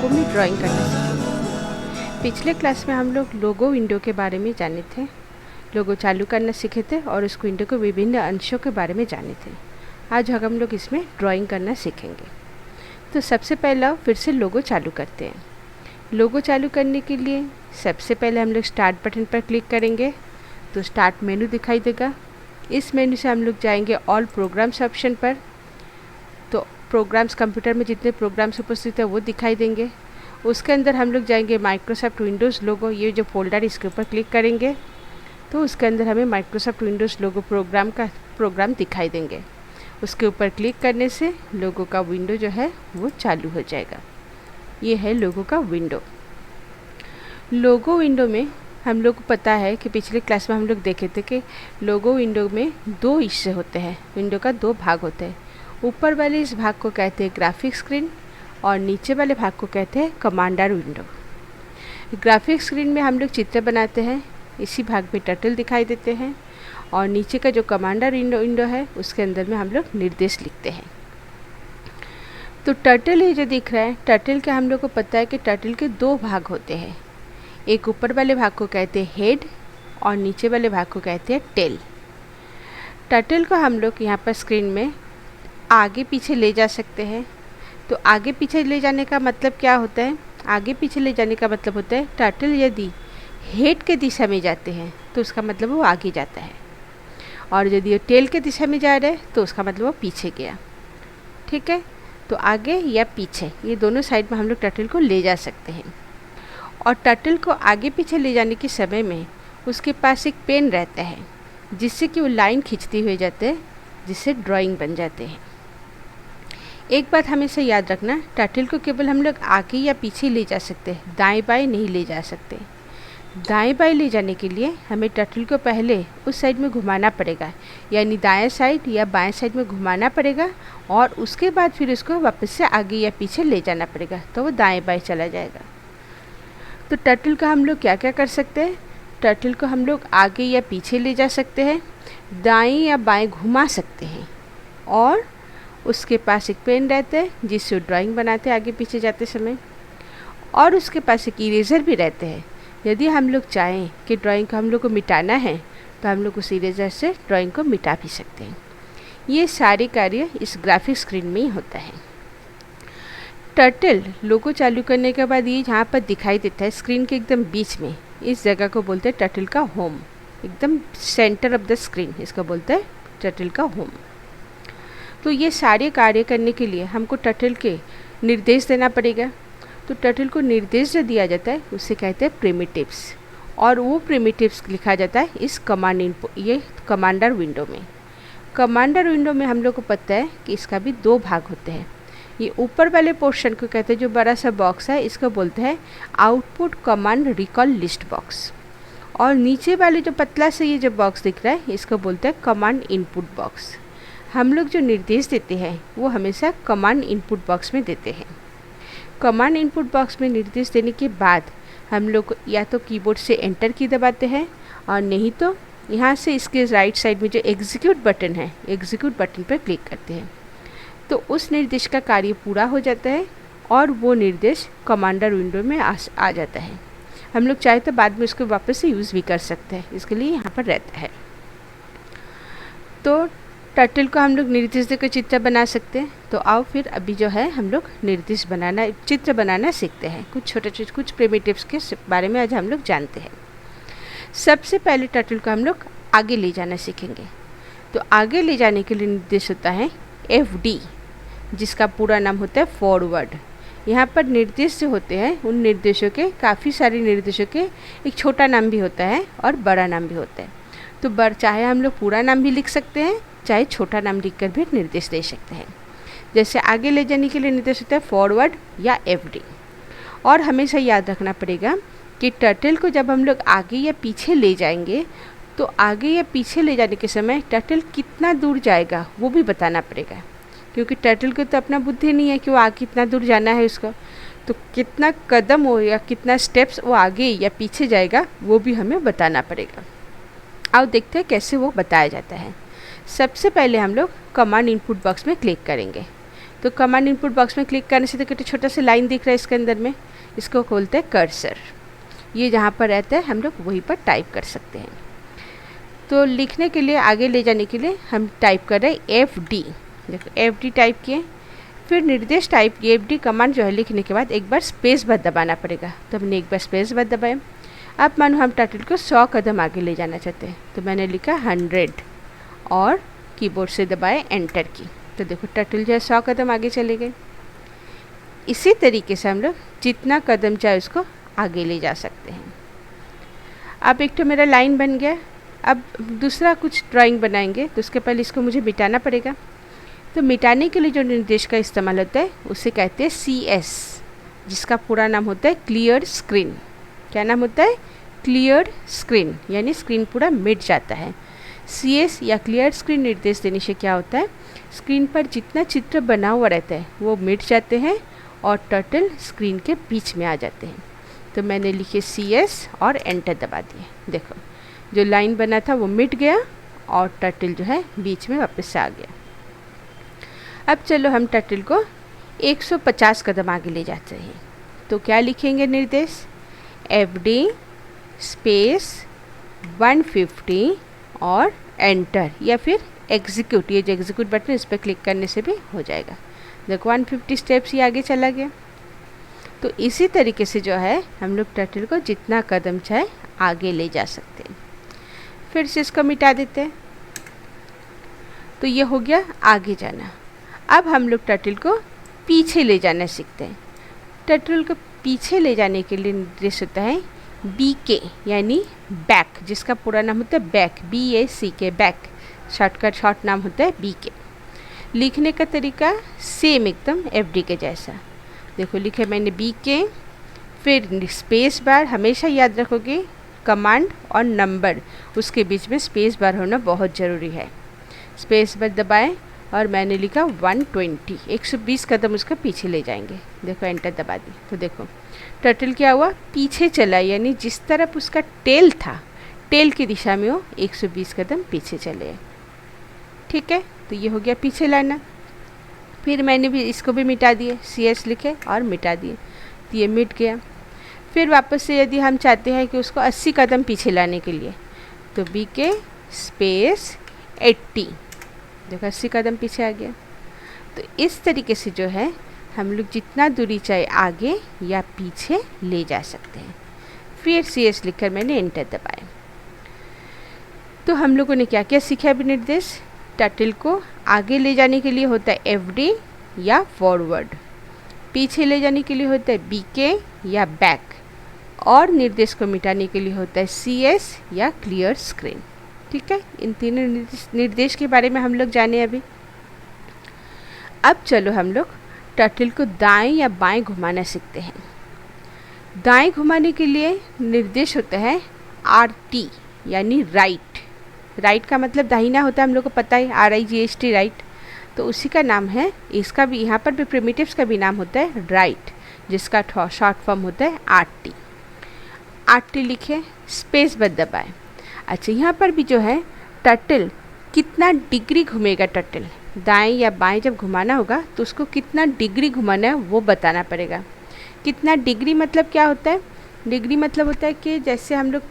लोगो में ड्राइंग करना सीखेंगे। पिछले क्लास में हम लोग लोगो विंडो के बारे में जाने थे, लोगो चालू करना सीखे थे और उस विंडो के विभिन्न अंशों के बारे में जाने थे। आज हम लोग इसमें ड्राइंग करना सीखेंगे। तो सबसे पहला फिर से लोगो चालू करते हैं। लोगो चालू करने के लिए सबसे पहले हम लोग स्टार्ट बटन पर क्लिक करेंगे तो स्टार्ट मेनू दिखाई देगा। इस मेनू से हम लोग जाएंगे ऑल प्रोग्राम्स ऑप्शन पर, तो प्रोग्राम्स कंप्यूटर में जितने प्रोग्राम्स उपस्थित है वो दिखाई देंगे। उसके अंदर हम लोग जाएंगे माइक्रोसॉफ्ट विंडोज़ लोगो, ये जो फोल्डर इसके ऊपर क्लिक करेंगे तो उसके अंदर हमें माइक्रोसॉफ्ट विंडोज़ लोगो प्रोग्राम दिखाई देंगे। उसके ऊपर क्लिक करने से लोगो का विंडो जो है वो चालू हो जाएगा। ये है लोगो का विंडो। लोगो विंडो में हम लोग को पता है कि पिछले क्लास में हम लोग देखे थे कि लोगो विंडो में दो हिस्से होते हैं, विंडो का दो भाग होते हैं। ऊपर वाले इस भाग को कहते हैं ग्राफिक स्क्रीन और नीचे वाले भाग को कहते हैं कमांडर विंडो। ग्राफिक स्क्रीन में हम लोग चित्र बनाते हैं, इसी भाग में टर्टल दिखाई देते हैं, और नीचे का जो कमांडर विंडो है उसके अंदर में हम लोग निर्देश लिखते हैं। तो टर्टल ये जो दिख रहा है, टर्टल का हम लोग को पता है कि टर्टल के दो भाग होते हैं। एक ऊपर वाले भाग को कहते हैं हेड और नीचे वाले भाग को कहते हैं टेल। टर्टल को हम लोग यहाँ पर स्क्रीन में आगे पीछे ले जा सकते हैं। तो आगे पीछे ले जाने का मतलब क्या होता है? आगे पीछे ले जाने का मतलब होता है टर्टल यदि हेड के दिशा में जाते हैं तो उसका मतलब वो आगे जाता है, और यदि वो टेल के दिशा में जा रहे हैं तो उसका मतलब वो पीछे गया। ठीक है, तो आगे या पीछे ये दोनों साइड में हम लोग टर्टल को ले जा सकते हैं। और टर्टल को आगे पीछे ले जाने के समय में उसके पास एक पेन रहता है जिससे कि वो लाइन खींचती हुई जाते हैं, जिससे ड्राइंग बन जाते हैं। एक बात हमेशा याद रखना, टर्टल को केवल हम लोग आगे या पीछे ले जा सकते हैं, दाएं बाएं नहीं ले जा सकते। दाएं बाएं ले जाने के लिए हमें टर्टल को पहले उस साइड में घुमाना पड़ेगा, यानी दाएं साइड या बाएं साइड में घुमाना पड़ेगा, और उसके बाद फिर उसको वापस से आगे या पीछे ले जाना पड़ेगा, तो वो दाएं बाएं चला जाएगा। तो टर्टल का हम लोग क्या क्या कर सकते हैं? टर्टल को हम लोग आगे या पीछे ले जा सकते हैं, दाएं या बाएं घुमा सकते हैं, और उसके पास एक पेन रहता है जिससे वो ड्राइंग बनाते हैं आगे पीछे जाते समय, और उसके पास एक इरेज़र भी रहते हैं। यदि हम लोग चाहें कि ड्राइंग को हम लोग को मिटाना है तो हम लोग उस इरेज़र से ड्राइंग को मिटा भी सकते हैं। ये सारे कार्य इस ग्राफिक स्क्रीन में ही होता है। टर्टल लोगो चालू करने के बाद ये जहाँ पर दिखाई देता है स्क्रीन के एकदम बीच में, इस जगह को बोलते हैं टर्टल का होम। एकदम सेंटर ऑफ द स्क्रीन इसको बोलते हैं टर्टल का होम। तो ये सारे कार्य करने के लिए हमको टर्टल के निर्देश देना पड़ेगा। तो टर्टल को निर्देश जो दिया जाता है उसे कहते हैं प्रिमिटिव्स, और वो प्रिमिटिव्स लिखा जाता है इस ये कमांडर विंडो में। कमांडर विंडो में हम लोग को पता है कि इसका भी दो भाग होते हैं। ये ऊपर वाले पोर्शन को कहते हैं, जो बड़ा सा बॉक्स है इसको बोलते हैं output command recall list box, और नीचे वाले जो पतला से ये जो बॉक्स दिख रहा है इसको बोलते हैं कमांड इनपुट बॉक्स। हम लोग जो निर्देश देते हैं वो हमेशा कमांड इनपुट बॉक्स में देते हैं। कमांड इनपुट बॉक्स में निर्देश देने के बाद हम लोग या तो कीबोर्ड से एंटर की दबाते हैं, और नहीं तो यहाँ से इसके राइट साइड में जो एग्जीक्यूट बटन है, एग्जीक्यूट बटन पर क्लिक करते हैं, तो उस निर्देश का कार्य पूरा हो जाता है और वो निर्देश कमांडर विंडो में आ जाता है। हम लोग चाहे तो बाद में उसको वापस से यूज़ भी कर सकते हैं, इसके लिए यहाँ पर रहता है। तो टर्टल को हम लोग निर्देश देकर चित्र बना सकते हैं। तो आओ फिर अभी जो है हम लोग निर्देश बनाना, चित्र बनाना सीखते हैं। कुछ प्रिमिटिव्स के बारे में आज हम लोग जानते हैं। सबसे पहले टर्टल को हम लोग आगे ले जाना सीखेंगे। तो आगे ले जाने के लिए निर्देश होता है FD, जिसका पूरा नाम होता है फॉरवर्ड। यहाँ पर निर्देश जो होते हैं उन निर्देशों के, काफ़ी सारे निर्देशों के एक छोटा नाम भी होता है और बड़ा नाम भी होता है। तो चाहे हम लोग पूरा नाम भी लिख सकते हैं, चाहे छोटा नाम लिखकर भी निर्देश दे सकते हैं। जैसे आगे ले जाने के लिए निर्देश होता है फॉरवर्ड या FD। और हमेशा याद रखना पड़ेगा कि टर्टल को जब हम लोग आगे या पीछे ले जाएंगे तो आगे या पीछे ले जाने के समय टर्टल कितना दूर जाएगा वो भी बताना पड़ेगा, क्योंकि टर्टल को तो अपना बुद्धि नहीं है कि वो आगे कितना दूर जाना है उसका। तो कितना कदम हो या कितना स्टेप्स वो आगे या पीछे जाएगा वो भी हमें बताना पड़ेगा। आओ देखते हैं कैसे वो बताया जाता है। सबसे पहले हम लोग कमांड इनपुट बॉक्स में क्लिक करेंगे। तो कमांड इनपुट बॉक्स में क्लिक करने से देखो तो छोटा सा लाइन दिख रहा है इसके अंदर में, इसको खोलते हैं कर्सर। ये जहाँ पर रहता है हम लोग वहीं पर टाइप कर सकते हैं। तो लिखने के लिए, आगे ले जाने के लिए हम टाइप कर रहे हैं FD। देखो FD टाइप किए, फिर निर्देश टाइप किए। FD कमांड जो है लिखने के बाद एक बार स्पेस बार दबाना पड़ेगा, तो हमने एक बार स्पेस बार दबाया। अब मानो हम टर्टल को 100 कदम आगे ले जाना चाहते हैं, तो मैंने लिखा 100 और कीबोर्ड से दबाए एंटर की। तो देखो टर्टल जो है 100 कदम आगे चले गए। इसी तरीके से हम लोग जितना कदम चाहे उसको आगे ले जा सकते हैं। अब एक तो मेरा लाइन बन गया। अब दूसरा कुछ ड्राइंग बनाएंगे, तो उसके पहले इसको मुझे मिटाना पड़ेगा। तो मिटाने के लिए जो निर्देश का इस्तेमाल होता है उसे कहते हैं CS, जिसका पूरा नाम होता है क्लियर स्क्रीन। क्या नाम होता है? क्लियर स्क्रीन, यानी स्क्रीन पूरा मिट जाता है। CS या क्लियर स्क्रीन निर्देश देने से क्या होता है, स्क्रीन पर जितना चित्र बना हुआ रहता है वो मिट जाते हैं और टर्टल स्क्रीन के बीच में आ जाते हैं। तो मैंने लिखे CS और एंटर दबा दिए। देखो जो लाइन बना था वो मिट गया और टर्टल जो है बीच में वापस से आ गया। अब चलो हम टर्टल को 150 कदम आगे ले जाते हैं। तो क्या लिखेंगे निर्देश? FD स्पेस 150 और एंटर, या फिर एग्जीक्यूट। ये जो एग्जीक्यूट बटन इस पर क्लिक करने से भी हो जाएगा। देखो 150 स्टेप्स ही आगे चला गया। तो इसी तरीके से जो है हम लोग टर्टल को जितना कदम चाहे आगे ले जा सकते हैं। फिर से इसको मिटा देते हैं। तो ये हो गया आगे जाना। अब हम लोग टर्टल को पीछे ले जाना सीखते हैं। टर्टल को पीछे ले जाने के लिए निर्देश होता है BK, यानी बैक, जिसका पूरा नाम होता है बैक, BACK, बैक। शॉर्ट नाम होता है BK। लिखने का तरीका सेम एकदम FD के जैसा। देखो लिखे मैंने BK, फिर स्पेस बार। हमेशा याद रखोगे कमांड और नंबर, उसके बीच में स्पेस बार होना बहुत ज़रूरी है। स्पेस बार दबाएं और मैंने लिखा 120, 120 कदम उसका पीछे ले जाएंगे। देखो एंटर दबा दी। तो देखो टर्टल क्या हुआ, पीछे चला, यानी जिस तरफ उसका टेल था, टेल की दिशा में वो 120 कदम पीछे चले। ठीक है, तो ये हो गया पीछे लाना। फिर मैंने भी इसको भी मिटा दिए, CS लिखे और मिटा दिए, तो ये मिट गया। फिर वापस से यदि हम चाहते हैं कि उसको 80 कदम पीछे लाने के लिए, तो BK स्पेस 80, देखो 80 कदम पीछे आ गया। तो इस तरीके से जो है हम लोग जितना दूरी चाहे आगे या पीछे ले जा सकते हैं। फिर CS लिखकर मैंने एंटर दबाया। तो हम लोगों ने क्या क्या सीखा अभी निर्देश? टर्टल को आगे ले जाने के लिए होता है FD या फॉरवर्ड, पीछे ले जाने के लिए होता है BK या बैक, और निर्देश को मिटाने के लिए होता है CS या क्लियर स्क्रीन। ठीक है, इन तीनों निर्देश के बारे में हम लोग जाने अभी। अब चलो हम लोग टर्टल को दाएं या बाएं घुमाना सीखते हैं। दाएं घुमाने के लिए निर्देश होता है RT, यानी राइट। राइट का मतलब दाहिना होता है, हम लोग को पता है, RIGHT राइट। तो उसी का नाम है, इसका भी, यहाँ पर भी प्रिमिटिव्स का भी नाम होता है राइट, जिसका शॉर्ट फॉर्म होता है RT। RT लिखे, स्पेस बद दबाए। अच्छा, यहाँ पर भी जो है टर्टल कितना डिग्री घूमेगा, टर्टल दाएं या बाएं जब घुमाना होगा तो उसको कितना डिग्री घुमाना है वो बताना पड़ेगा। कितना डिग्री मतलब क्या होता है? डिग्री मतलब होता है कि जैसे हम लोग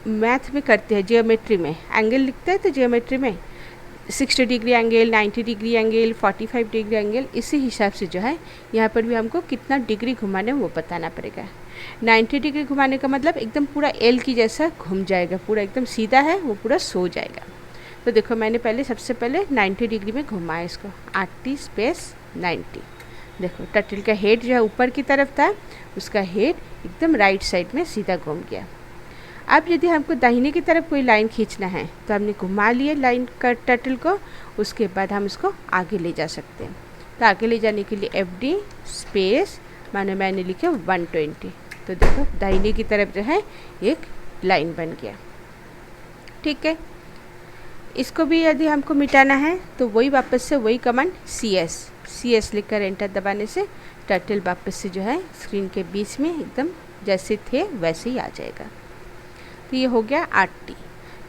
मैथ में करते हैं, जियोमेट्री में एंगल लिखते हैं, तो जियोमेट्री में 60 degree angle, 90 degree angle, 45 degree angle, इसी हिसाब से जो है यहाँ पर भी हमको कितना डिग्री घुमाना है वो बताना पड़ेगा। 90 डिग्री घुमाने का मतलब एकदम पूरा L की जैसा घूम जाएगा, पूरा एकदम सीधा है वो पूरा सो जाएगा। तो देखो मैंने पहले सबसे पहले 90 डिग्री में घुमाया इसको, RT स्पेस 90। देखो टर्टल का हेड जो है ऊपर की तरफ था, उसका हेड एकदम राइट साइड में सीधा घूम गया। अब यदि हमको दाहिने की तरफ कोई लाइन खींचना है तो हमने घुमा लिए लाइन का टर्टल को, उसके बाद हम इसको आगे ले जा सकते हैं। तो आगे ले जाने के लिए FD स्पेस मैंने लिखे 120। तो देखो दाहिने की तरफ जो है एक लाइन बन गया। ठीक है, इसको भी यदि हमको मिटाना है तो वही वापस से वही कमांड CS लिखकर एंटर दबाने से टर्टल वापस से जो है स्क्रीन के बीच में एकदम जैसे थे वैसे ही आ जाएगा। तो ये हो गया RT।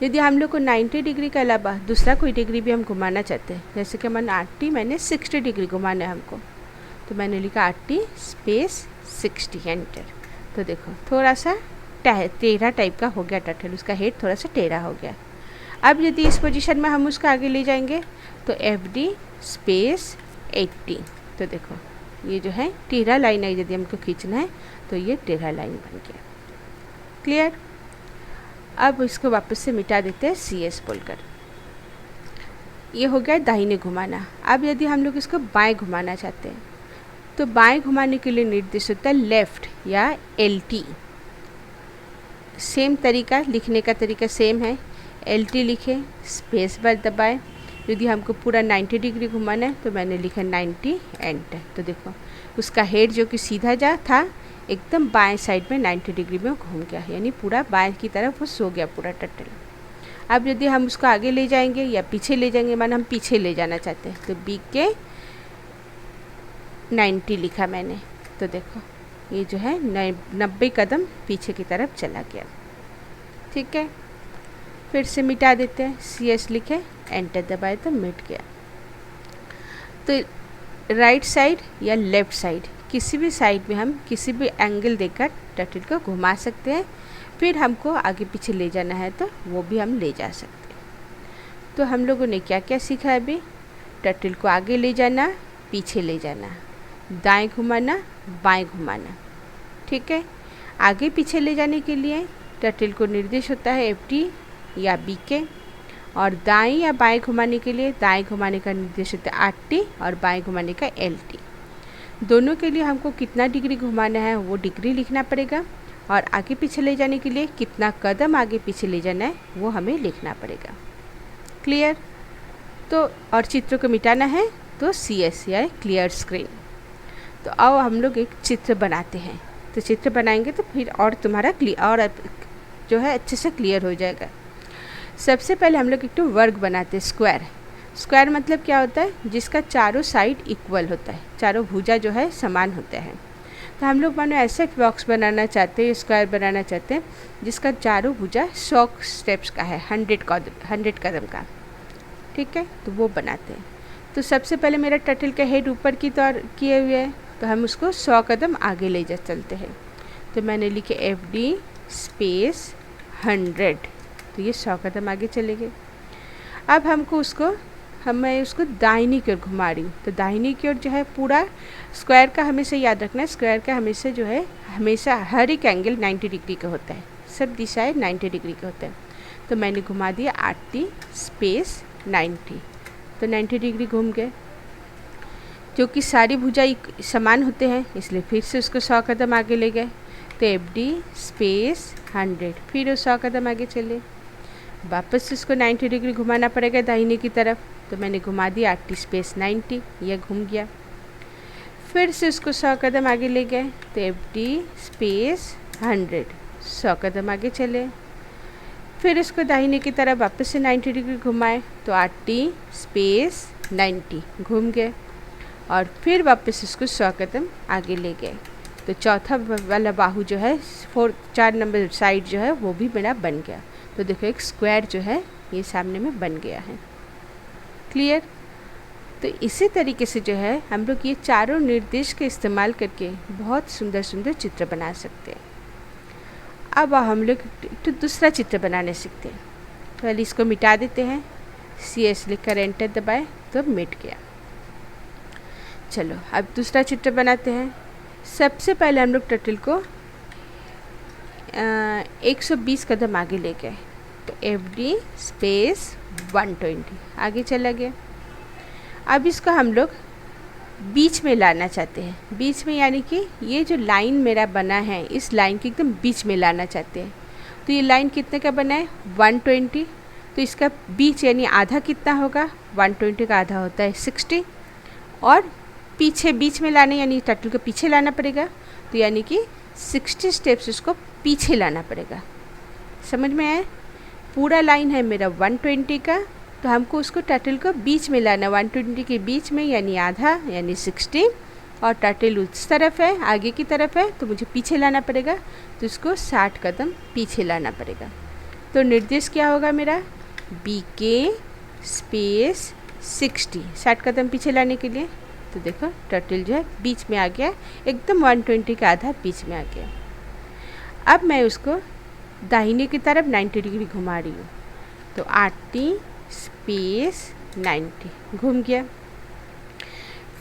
यदि हम लोग को 90 डिग्री के अलावा दूसरा कोई डिग्री भी हम घुमाना चाहते हैं, जैसे कि मैंने 60 डिग्री घुमाना है हमको, तो मैंने लिखा 80 स्पेस 60 एंटर। तो देखो थोड़ा सा टेढ़ा टाइप का हो गया टर्टल, उसका हेड थोड़ा सा टेढ़ा हो गया। अब यदि इस पोजीशन में हम उसको आगे ले जाएंगे तो FD स्पेस 80। तो देखो ये जो है टेढ़ा लाइन है, यदि हमको खींचना है तो ये टेढ़ा लाइन बन गया। क्लियर। अब इसको वापस से मिटा देते हैं CS बोलकर। ये हो गया दाहिने घुमाना। अब यदि हम लोग इसको बाएं घुमाना चाहते हैं तो बाएं घुमाने के लिए निर्देश होता है लेफ़्ट या LT। सेम तरीका, लिखने का तरीका सेम है। LT लिखें, स्पेस बार दबाएं। यदि हमको पूरा 90 डिग्री घुमाना है तो मैंने लिखा 90 एंटर। तो देखो उसका हेड जो कि सीधा जा था एकदम बाएं साइड में 90 डिग्री में घूम गया, यानी पूरा बाएं की तरफ वो सो गया पूरा टर्टल। अब यदि हम उसको आगे ले जाएंगे या पीछे ले जाएंगे, माना हम पीछे ले जाना चाहते हैं, तो BK 90 लिखा मैंने। तो देखो ये जो है 90 कदम पीछे की तरफ चला गया। ठीक है, फिर से मिटा देते हैं। CS लिखे, एंटर दबाए तो मिट गया। तो राइट साइड या लेफ़्ट साइड किसी भी साइड में हम किसी भी एंगल देकर टर्टल को घुमा सकते हैं। फिर हमको आगे पीछे ले जाना है तो वो भी हम ले जा सकते हैं। तो हम लोगों ने क्या क्या सीखा अभी? टर्टल को आगे ले जाना, पीछे ले जाना, दाएं घुमाना, बाएं घुमाना। ठीक है, आगे पीछे ले जाने के लिए टर्टल को निर्देश होता है FD या BK, और दाएं या बाएं घुमाने के लिए दाएं घुमाने का निर्देश होता है 80 और बाएं घुमाने का LT। दोनों के लिए हमको कितना डिग्री घुमाना है वो डिग्री लिखना पड़ेगा, और आगे पीछे ले जाने के लिए कितना कदम आगे पीछे ले जाना है वो हमें लिखना पड़ेगा। क्लियर। तो और चित्र को मिटाना है तो CS या क्लियर स्क्रीन। तो अब हम लोग एक चित्र बनाते हैं। तो चित्र बनाएंगे तो फिर और तुम्हारा और जो है अच्छे से क्लियर हो जाएगा। सबसे पहले हम लोग एक तो वर्ग बनाते हैं, स्क्वायर। स्क्वायर मतलब क्या होता है? जिसका चारों साइड इक्वल होता है, चारों भुजा जो है समान होते हैं। तो हम लोग मानो ऐसा बॉक्स बनाना चाहते हैं, स्क्वायर बनाना चाहते हैं जिसका चारों भुजा 100 स्टेप्स का है, 100 कदम का। ठीक है, तो वो बनाते हैं। तो सबसे पहले मेरा टर्टल का हेड ऊपर की तरफ किए हुए है, तो हम उसको 100 कदम आगे ले जा चलते हैं। तो मैंने लिखे FD स्पेस 100, तो ये 100 कदम आगे चले गए। अब मैं उसको दाहिनी की ओर घुमा रही हूँ। तो दाहिनी की ओर जो है पूरा स्क्वायर का हमेशा याद रखना है, स्क्वायर का हमेशा जो है हमेशा हर एक एंगल 90 डिग्री का होता है, सब दिशाएं 90 डिग्री के होते हैं। तो मैंने घुमा दिया 80 स्पेस 90, तो 90 डिग्री घूम गए। जो कि सारी भुजा समान होते हैं इसलिए फिर से उसको 100 कदम आगे ले गए। तो FD स्पेस 100, फिर वो 100 कदम आगे चले। वापस उसको 90 डिग्री घुमाना पड़ेगा दाहिने की तरफ। तो मैंने घुमा दिया 80 स्पेस 90, यह घूम गया। फिर से उसको 100 कदम आगे ले गए। तो FD स्पेस 100, 100 कदम आगे चले। फिर इसको दाहिने की तरफ वापस से 90 डिग्री घुमाए। तो 80 स्पेस 90 घूम गए, और फिर वापस इसको 100 कदम आगे ले गए। तो चौथा वाला बाहु जो है 4 नंबर साइड जो है वो भी मेरा बन गया। तो देखो एक स्क्वायर जो है ये सामने में बन गया है। क्लियर। तो इसी तरीके से जो है हम लोग ये चारों निर्देश के इस्तेमाल करके बहुत सुंदर सुंदर चित्र बना सकते हैं। अब हम लोग तो दूसरा चित्र बनाने सीखते हैं। पहले इसको मिटा देते हैं, CS लिखकर एंटर दबाए तो मिट गया। चलो अब दूसरा चित्र बनाते हैं। सबसे पहले हम लोग टर्टल को 120 कदम आगे ले गए। तो FD स्पेस 120 आगे चला गया। अब इसको हम लोग बीच में लाना चाहते हैं। बीच में यानी कि ये जो लाइन मेरा बना है इस लाइन के एकदम बीच में लाना चाहते हैं। तो ये लाइन कितने का बना है? 120। तो इसका बीच यानी आधा कितना होगा? 120 का आधा होता है 60, और पीछे बीच में लाने यानी टर्टल को पीछे लाना पड़ेगा। तो यानी कि 60 स्टेप्स उसको पीछे लाना पड़ेगा। समझ में आया? पूरा लाइन है मेरा 120 का, तो हमको उसको टर्टल को बीच में लाना, 120 के बीच में यानी आधा यानी 60, और टर्टल उस तरफ है आगे की तरफ है तो मुझे पीछे लाना पड़ेगा। तो इसको 60 कदम पीछे लाना पड़ेगा। तो निर्देश क्या होगा मेरा? BK स्पेस 60 कदम पीछे लाने के लिए तो देखो टर्टल जो है बीच में आ गया, एकदम 120 का आधा बीच में आ गया। अब मैं उसको दाहिने की तरफ 90 डिग्री घुमा रही हूँ, तो RT स्पेस 90 घूम गया।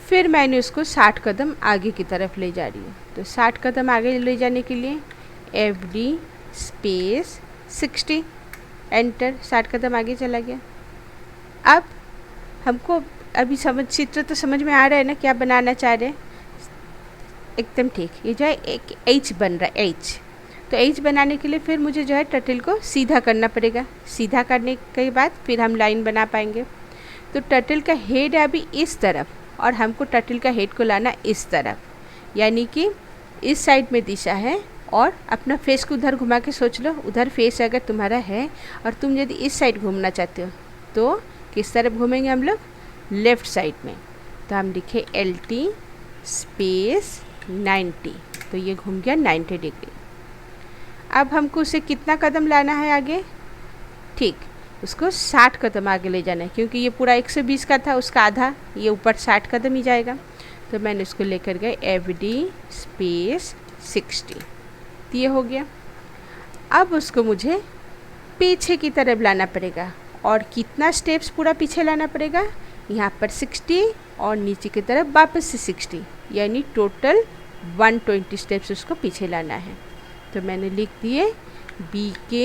फिर मैंने उसको 60 कदम आगे की तरफ ले जा रही हूँ, तो 60 कदम आगे ले जाने के लिए FD स्पेस 60 एंटर, 60 कदम आगे चला गया। अब हमको अभी चित्र तो समझ में आ रहा है ना, क्या बनाना चाह रहे हैं? एकदम ठीक। ये जो है एक H बन रहा है, H। तो H बनाने के लिए फिर मुझे जो है टर्टल को सीधा करना पड़ेगा। सीधा करने के बाद फिर हम लाइन बना पाएंगे। तो टर्टल का हेड है अभी इस तरफ और हमको टर्टल का हेड को लाना इस तरफ, यानी कि इस साइड में दिशा है। और अपना फेस को उधर घुमा के सोच लो, उधर फेस अगर तुम्हारा है और तुम यदि इस साइड घूमना चाहते हो तो किस तरफ घूमेंगे हम लोग? लेफ़्ट साइड में। तो हम लिखे LT स्पेस 90, तो ये घूम गया 90 डिग्री। अब हमको उसे कितना कदम लाना है आगे? ठीक, उसको 60 कदम आगे ले जाना है, क्योंकि ये पूरा 120 का था, उसका आधा ये ऊपर 60 कदम ही जाएगा। तो मैंने उसको लेकर गए FD स्पेस 60, तो ये हो गया। अब उसको मुझे पीछे की तरफ लाना पड़ेगा, और कितना स्टेप्स पूरा पीछे लाना पड़ेगा? यहाँ पर 60 और नीचे की तरफ वापस से 60, यानी टोटल 120 स्टेप्स उसको पीछे लाना है। तो मैंने लिख दिए BK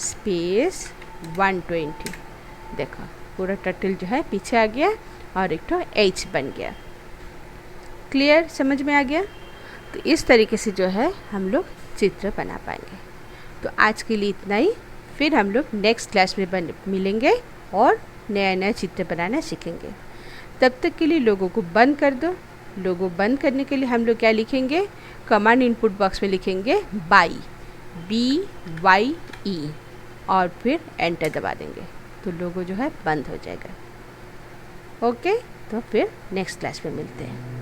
स्पेस 120। देखो पूरा टर्टल जो है पीछे आ गया और एक तो H बन गया। क्लियर, समझ में आ गया? तो इस तरीके से जो है हम लोग चित्र बना पाएंगे। तो आज के लिए इतना ही, फिर हम लोग नेक्स्ट क्लास में मिलेंगे और नया नया चित्र बनाना सीखेंगे। तब तक के लिए लोगों को बंद कर दो। लोगो बंद करने के लिए हम लोग क्या लिखेंगे? कमांड इनपुट बॉक्स में लिखेंगे BYE, BYE और फिर एंटर दबा देंगे, तो लोगो जो है बंद हो जाएगा। ओके, तो फिर नेक्स्ट क्लास में मिलते हैं।